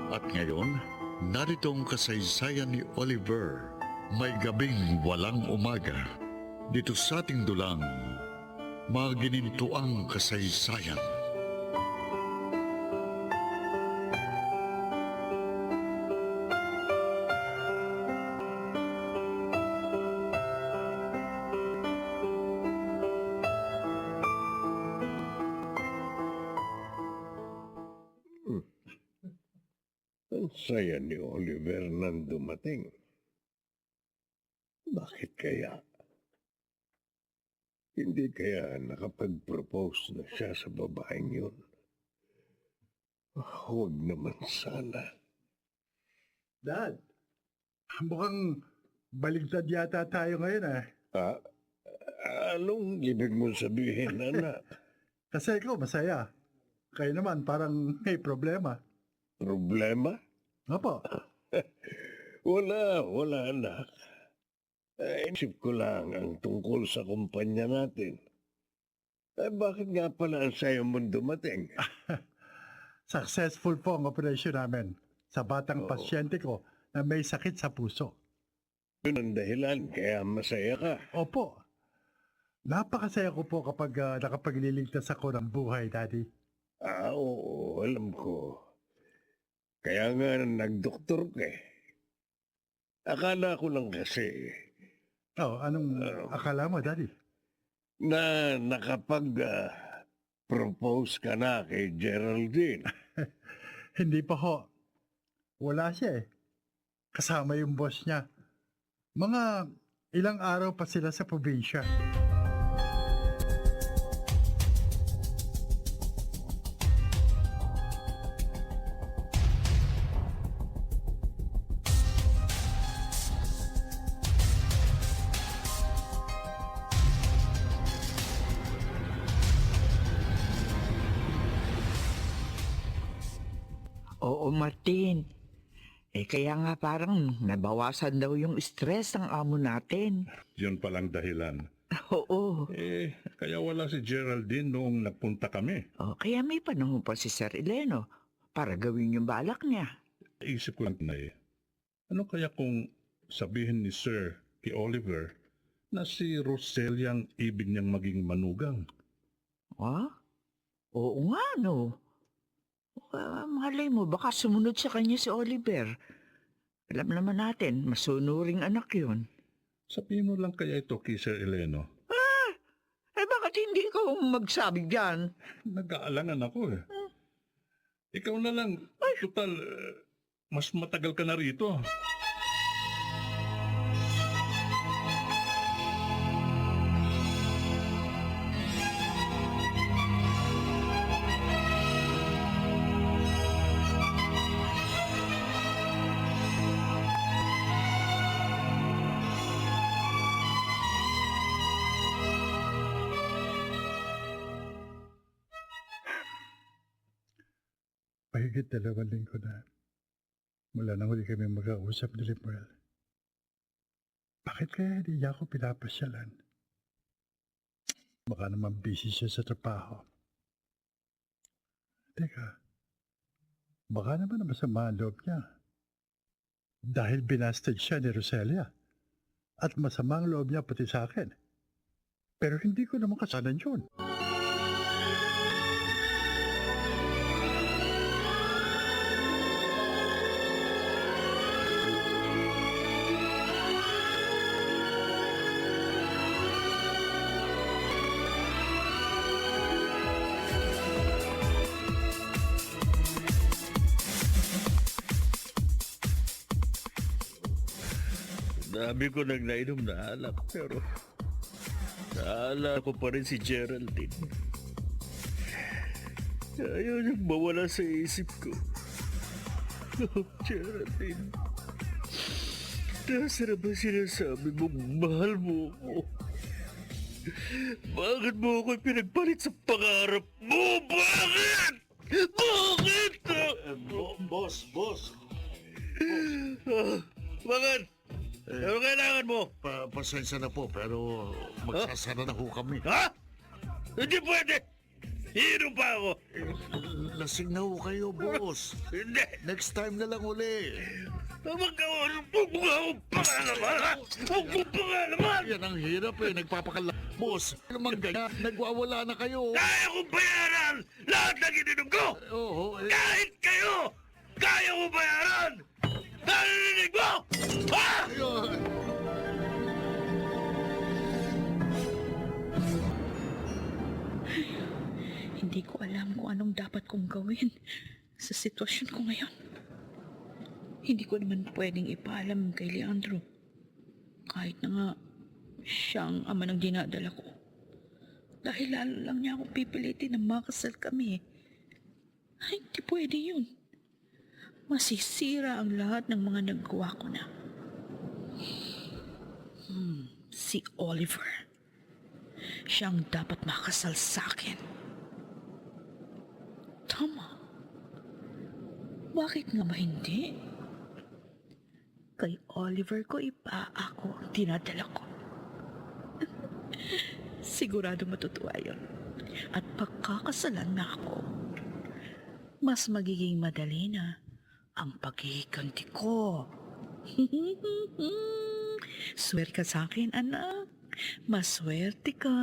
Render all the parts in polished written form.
At ngayon, narito ang kasaysayan ni Oliver. May gabing walang umaga. Dito sa ating dulang, maginintuang kasaysayan. Ang saya ni Oliver nang dumating. Bakit kaya? Hindi kaya nakapag-propose na siya sa babaeng yun? Huwag naman sana. Dad, mukhang baligtad yata tayo ngayon Ah, anong ibig mong sabihin, anak? Kasi ikaw masaya. Kayo naman parang may problema. Problema? Opo, Wala, anak. Isip ko lang ang tungkol sa kumpanya natin. Bakit nga pala ang sayo mong dumating? successful po ang operasyon namin sa batang pasyente ko na may sakit sa puso. Yun ang dahilan, kaya masaya ka. Opo, napakasaya ko po kapag nakapagliligtas ako ng buhay, Daddy. Oo, alam ko. Kaya nga nagdoktor ka eh. Akala ko lang kasi Oh, anong akala mo, Daddy? na nakapag-propose ka na kay Geraldine. Hindi pa ho. Wala siya eh. Kasama yung boss niya. Mga ilang araw pa sila sa probinsya. Oo, Martin. Kaya nga parang nabawasan daw yung stress ng amo natin. Yun palang dahilan. Oo. Kaya wala si Geraldine noong nagpunta kami. Kaya may panahon pa si Sir Eleno para gawin yung balak niya. Isip ko lang na ano kaya kung sabihin ni Sir kay Oliver na si Roselia ang ibig niyang maging manugang? Ha? Oo nga, no. Malay mo, baka sumunod sa kanya si Oliver. Alam naman natin, masunuring anak yun. Sabihin mo lang kaya ito kay Sir Eleno. Bakit hindi ikaw magsabi dyan? Nag-aalangan ako eh. Ikaw na lang. Total, mas matagal ka na rito. Mahigit 2 linggo na. Mula nang huli kami mag-ausap ni Lemuel. Bakit kaya hindi niya ako pinapasyalan? Baka naman busy siya sa trabaho. Teka, baka naman masama ang loob niya. Dahil binasted siya ni Roselia. At masama ang loob niya pati sa akin. Pero hindi ko naman kasalan yun. Dami ko nang nainom na alak, pero naala ko pa rin si Geraldine. Ayaw niyang mawala sa isip ko. Oh, Geraldine. Nasa na ba sinasabi mong mahal mo ako? Bakit mo ako pinagpalit sa pangarap mo? Bakit? Bakit? Boss. Bakit? Ano kailangan mo? Pasensya na po, pero magsasara na ho kami. Ha? Hindi pwede! Hiro pa ako. Lasing na ho kayo, boss. Hindi. Next time na lang uli. Magkawalan po mga akong pangalaman. Huwag po pangalaman. Yan ang hirap eh, nagpapakala. Boss, ano naman ganyan? Nagwawala na kayo. Kaya kong bayaran lahat ng ininom ko. Oo, eh. Kahit kayo, kaya ko bayaran. Narinig mo? Ha? Ayun. Hindi ko alam kung anong dapat kong gawin sa sitwasyon ko ngayon. Hindi ko naman pwedeng ipaalam kay Leandro. Kahit na nga siyang ama ng dinadala ko. Dahil lalo lang niya ako pipilitin na makasal kami. Ay, hindi pwede yun. Masisira ang lahat ng mga nagawa ko na. Si Oliver. Siyang dapat makasal sa akin. Tama. Bakit nga ba hindi? Kay Oliver ko ako ang dinadala ko. Sigurado matutuwa yun. At pagkakasalan na ako, mas magiging madali na ang paghihiganti ko. Swerte ka sa akin, anak. Maswerte ka.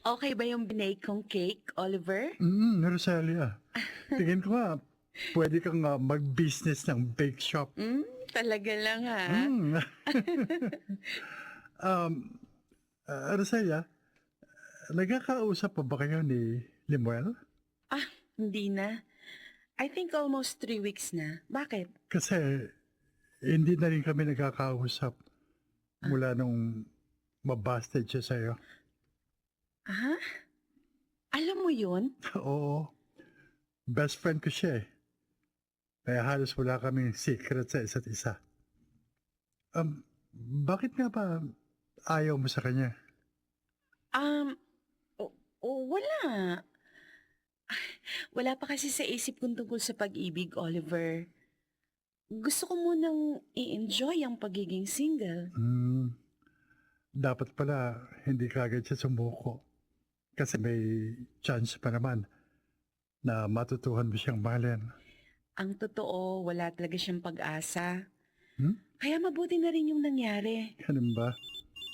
Okay ba yung binake kong cake, Oliver? Roselia. Tingin ko nga, pwede kang mag-business ng bake shop. Talaga lang ha. Roselia, nagkakausap pa ba kayo ni Limuel? Ah, hindi na. I think almost 3 weeks na. Bakit? Kasi hindi na rin kami nagkakausap mula nung mabasted siya sa'yo. Ah? Alam mo yun? Oo. Best friend ko siya eh. Kaya halos wala kaming secret sa isa't isa. Bakit nga ba ayaw mo sa kanya? Wala. Wala pa kasi sa isip kong tungkol sa pag-ibig, Oliver. Gusto ko munang i-enjoy ang pagiging single. Dapat pala hindi kagad siya sumuko. Kasi may chance pa naman na matutuhan mo siyang mahalin. Ang totoo, wala talaga siyang pag-asa. Hmm? Kaya mabuti na rin yung nangyari. Ganun ba?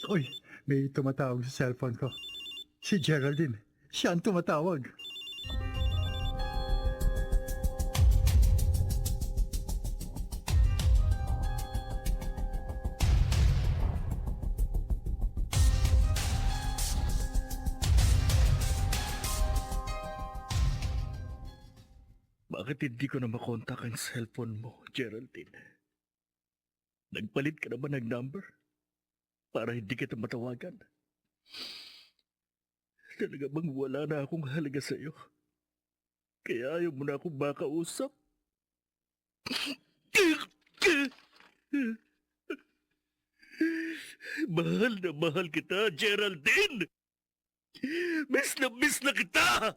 Uy, may tumatawag sa cellphone ko. Si Geraldine. Siya ang tumatawag. Bakit hindi ko na makontak ang cellphone mo, Geraldine? Nagpalit ka naman ng number para hindi kita matawagan. Talaga bang wala na akong halaga sa'yo? Kaya ayaw mo na akong makausap? Mahal na mahal kita, Geraldine! Miss na kita!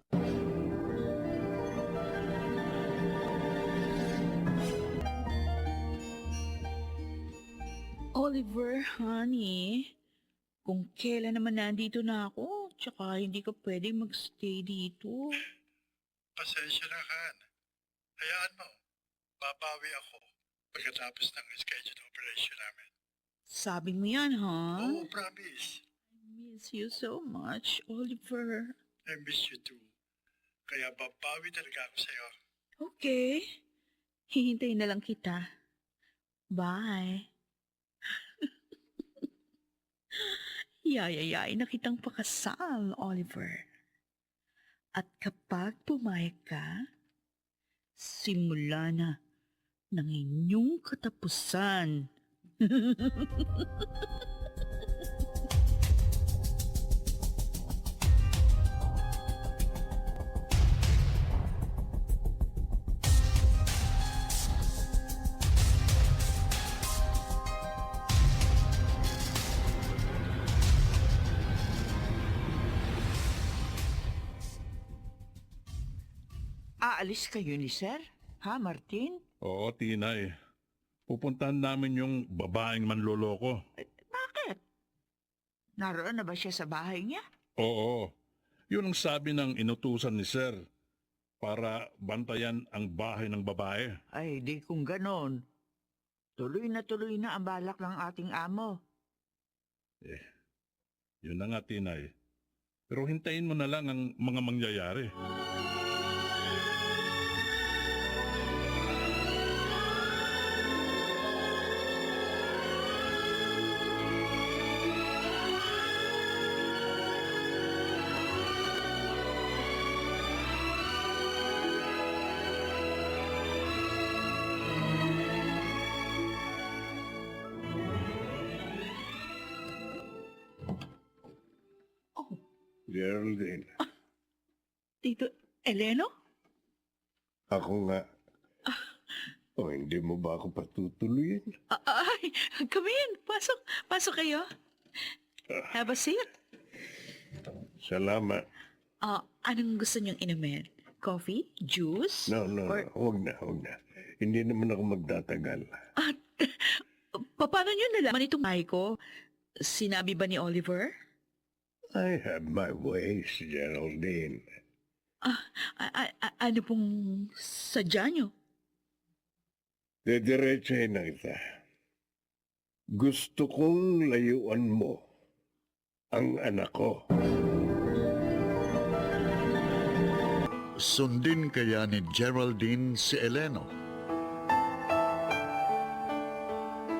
Oliver, honey, kung kailan naman nandito na ako, tsaka hindi ka pwedeng magstay dito. Pasensya na, Han. Hayaan mo. Babawi ako pagkatapos ng scheduled operation namin. Sabi mo yan, ha? Oo, promise. I miss you so much, Oliver. I miss you too. Kaya babawi talaga ako sa'yo. Okay. Hihintayin na lang kita. Bye. Yayayay na kitang pakasal, Oliver. At kapag pumayag ka, simula na ng inyong katapusan. Aalis kayo ni Sir? Ha, Martin? Oo, Tinay. Pupuntahan namin yung babaeng manloloko. Bakit? Naroon na ba siya sa bahay niya? Oo. Yun ang sabi ng inutusan ni Sir para bantayan ang bahay ng babae. Ay, di kung ganon. Tuloy na ang balak ng ating amo. Yun na nga, Tinay. Pero hintayin mo na lang ang mga mangyayari. Geraldine, Tito Eleno? ako nga. O hindi mo ba ako patutuloyin? Ay, come in. Pasok kayo. Have a seat. Salamat. Anong gusto niyong inumin? Coffee? Juice? No, huwag na. Hindi naman ako magtatagal. At, paano niyo nalaman itong bahay ko? Sinabi ba ni Oliver? I have my ways, Geraldine. Ano pong sadya niyo? Dediretsahin na kita. Gusto kong layuan mo ang anak ko. Sundin kaya ni Geraldine si Eleno